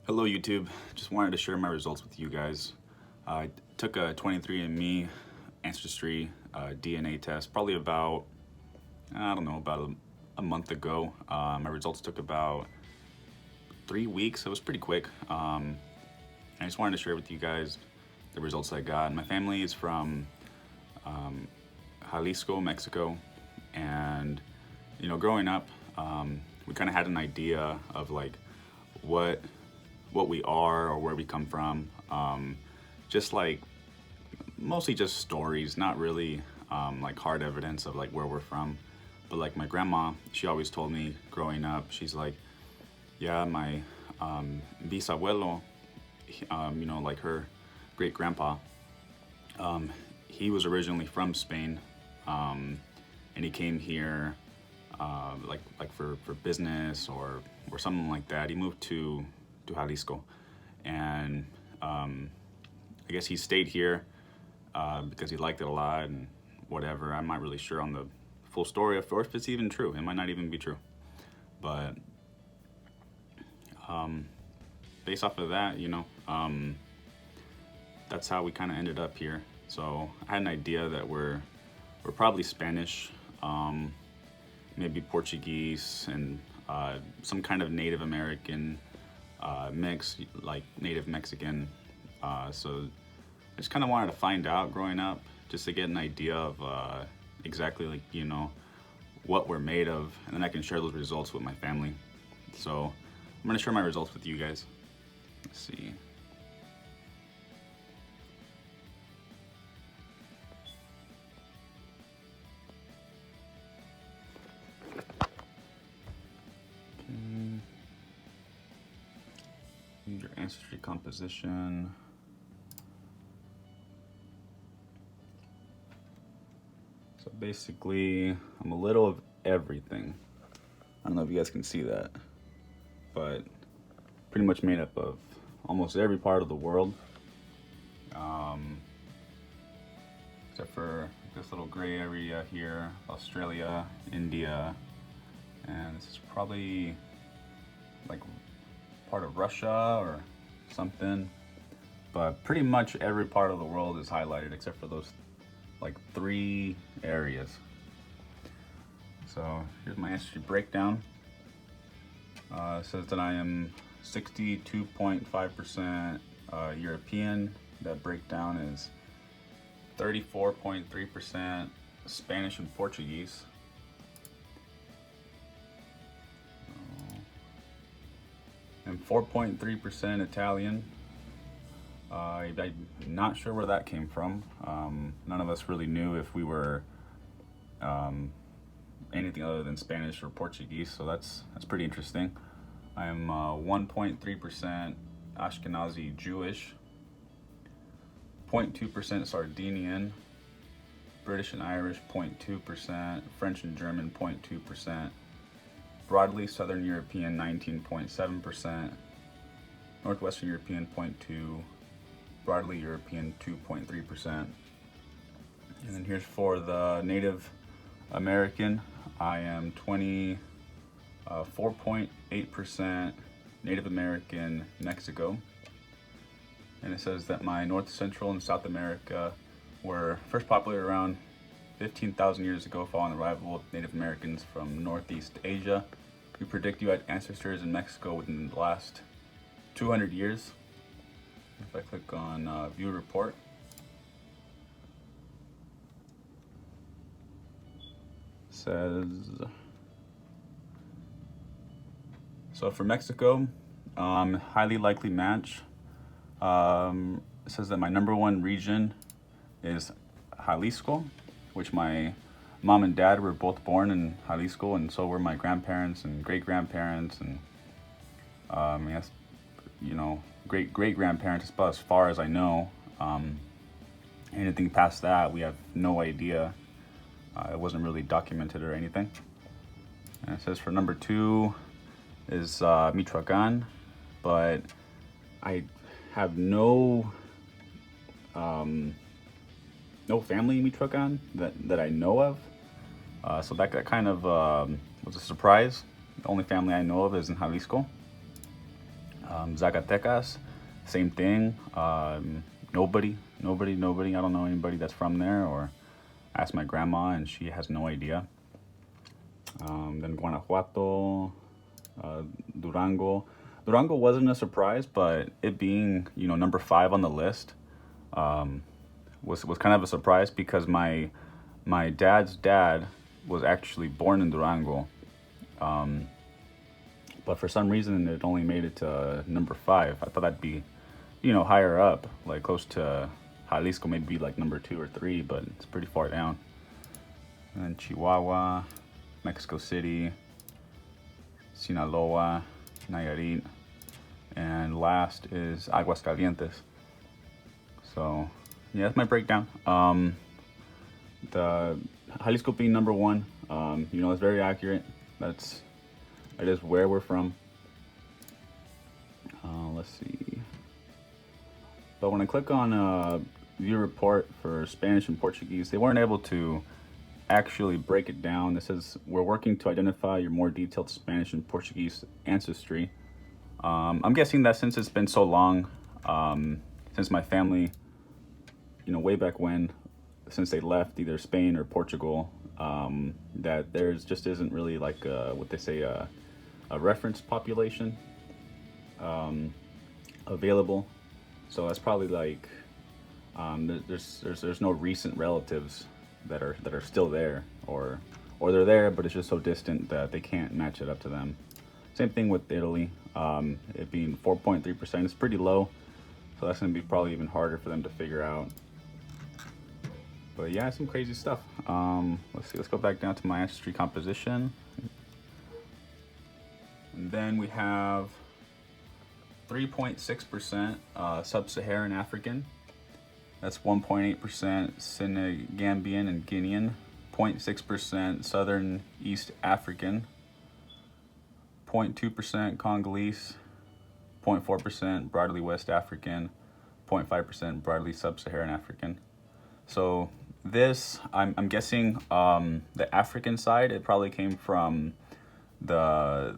Hello YouTube, just wanted to share my results with you guys. I took a 23andMe ancestry DNA test probably about, I don't know, about a month ago. My results took about 3 weeks, so it was pretty quick. I just wanted to share with you guys the results I got. My family is from Jalisco, Mexico, and growing up, we kind of had an idea of like what we are or where we come from. Just like mostly just stories, not really like hard evidence of like where we're from. But like my grandma, she always told me growing up, she's like, yeah, my bisabuelo, like her great grandpa, he was originally from Spain, and he came here like for business or something like that. He moved to Jalisco, and I guess he stayed here because he liked it a lot and whatever. I'm not really sure on the full story or if it's even true. It might not even be true, but based off of that, that's how we kind of ended up here. So I had an idea that we're probably Spanish, maybe Portuguese, and some kind of Native American mix, like Native Mexican. So I just kind of wanted to find out growing up, just to get an idea of exactly like what we're made of, and then I can share those results with my family. So I'm gonna share my results with you guys. Let's see. Your ancestry composition. So basically, I'm a little of everything. I don't know if you guys can see that, but pretty much made up of almost every part of the world, except for this little gray area here, Australia, India, and this is probably like part of Russia or something, but pretty much every part of the world is highlighted except for those like 3 areas. So here's my ancestry breakdown. It says that I am 62.5% European. That breakdown is 34.3% Spanish and Portuguese, and 4.3% Italian. I'm not sure where that came from. None of us really knew if we were anything other than Spanish or Portuguese, so that's pretty interesting. I am 1.3% Ashkenazi Jewish, 0.2% Sardinian, British and Irish 0.2%, French and German 0.2%, broadly Southern European 19.7%, Northwestern European 0.2%, broadly European 2.3%. And then here's for the Native American. I am 4.8% Native American Mexico. And it says that my North, Central, and South America were first populated around 15,000 years ago following the arrival of Native Americans from Northeast Asia. We predict you had ancestors in Mexico within the last 200 years. If I click on view report, it says, so for Mexico, highly likely match. It says that my #1 region is Jalisco, which my mom and dad were both born in Jalisco, and so were my grandparents and great-grandparents, and yes, great-grandparents, about as far as I know. Anything past that, we have no idea. It wasn't really documented or anything. And it says for #2 is Michoacan, but I have no family in Michoacan that I know of. So that kind of was a surprise. The only family I know of is in Jalisco. Zacatecas, same thing. Nobody. I don't know anybody that's from there, or asked my grandma and she has no idea. Then Guanajuato, Durango. Durango wasn't a surprise, but it being, number 5 on the list, was kind of a surprise because my dad's dad was actually born in Durango. But for some reason it only made it to number 5. I thought that'd be, higher up, like close to Jalisco, maybe like number 2 or 3, but it's pretty far down. And then Chihuahua, Mexico City, Sinaloa, Nayarit, and last is Aguascalientes. So yeah, that's my breakdown. The Jalisco being number 1, it's very accurate. That is where we're from. Let's see. But when I click on view report for Spanish and Portuguese, they weren't able to actually break it down. It says we're working to identify your more detailed Spanish and Portuguese ancestry. I'm guessing that since it's been so long, since my family, way back when, since they left either Spain or Portugal, that there's just isn't really like what they say a reference population available. So that's probably like there's no recent relatives that are still there, or they're there but it's just so distant that they can't match it up to them. Same thing with Italy. It being 4.3% is pretty low, so that's gonna be probably even harder for them to figure out. But yeah, some crazy stuff. Let's see. Let's go back down to my ancestry composition. And then we have 3.6% Sub-Saharan African. That's 1.8% Senegambian and Guinean. 0.6% Southern East African. 0.2% Congolese. 0.4% broadly West African. 0.5% broadly Sub-Saharan African. So this, I'm guessing the African side, it probably came from the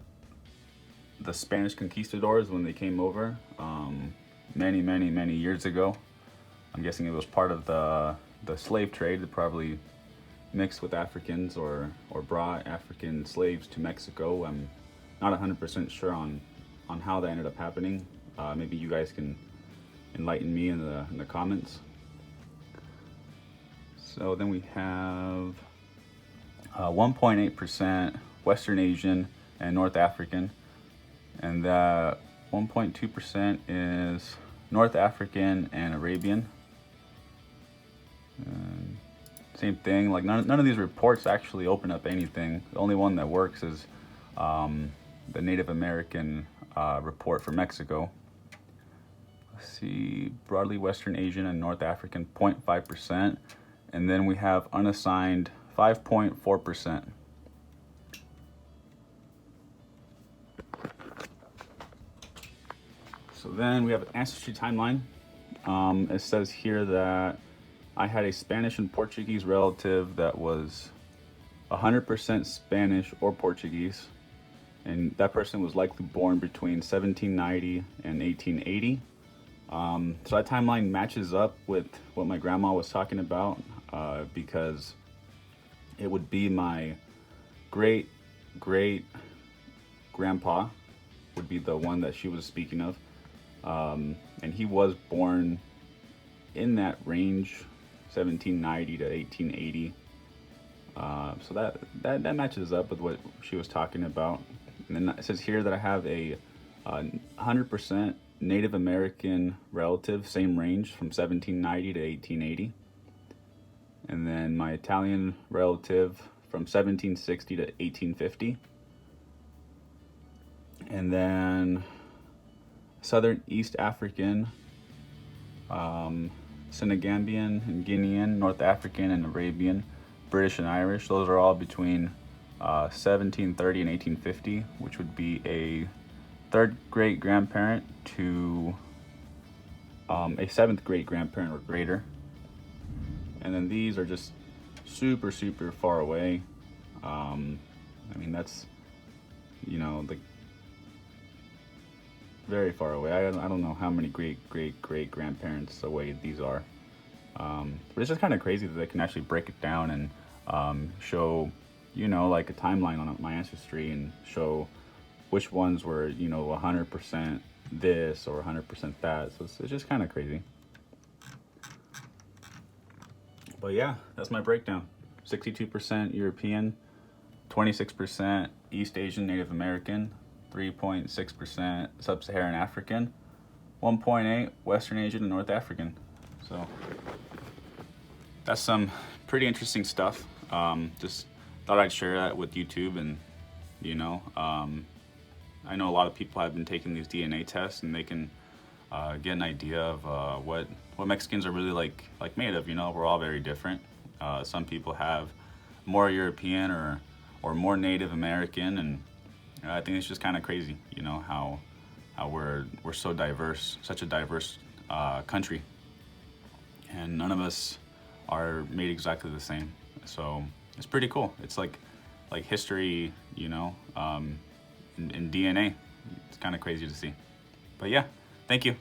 Spanish conquistadors when they came over many years ago. I'm guessing it was part of the slave trade. They probably mixed with Africans or brought African slaves to Mexico. I'm not 100% sure on how that ended up happening. Maybe you guys can enlighten me in the comments. So then we have 1.8% Western Asian and North African, and that 1.2% is North African and Arabian. And same thing, like none of these reports actually open up anything. The only one that works is the Native American report for Mexico. Let's see, broadly Western Asian and North African 0.5%. And then we have unassigned 5.4%. So then we have an ancestry timeline. It says here that I had a Spanish and Portuguese relative that was 100% Spanish or Portuguese. And that person was likely born between 1790 and 1880. So that timeline matches up with what my grandma was talking about, because it would be my great grandpa would be the one that she was speaking of, and he was born in that range, 1790 to 1880. So that matches up with what she was talking about. And then it says here that I have a 100% Native American relative, same range from 1790 to 1880. And then my Italian relative from 1760 to 1850. And then Southern East African, Senegambian and Guinean, North African and Arabian, British and Irish. Those are all between 1730 and 1850, which would be a third great grandparent to a seventh great grandparent or greater. And then these are just super far away. I mean, that's, very far away. I don't know how many great grandparents away these are. But it's just kind of crazy that they can actually break it down and show, like a timeline on my ancestry and show which ones were, 100% this or 100% that. So it's just kind of crazy. But yeah, that's my breakdown. 62% European, 26% East Asian Native American, 3.6% Sub-Saharan African, 1.8 Western Asian and North African. So that's some pretty interesting stuff. Just thought I'd share that with YouTube, and I know a lot of people have been taking these DNA tests, and they can get an idea of what Mexicans are really like made of. We're all very different. Some people have more European or more Native American, and I think it's just kind of crazy, how we're so diverse, such a diverse country, and none of us are made exactly the same. So it's pretty cool. It's like history, in DNA. It's kind of crazy to see. But yeah, thank you.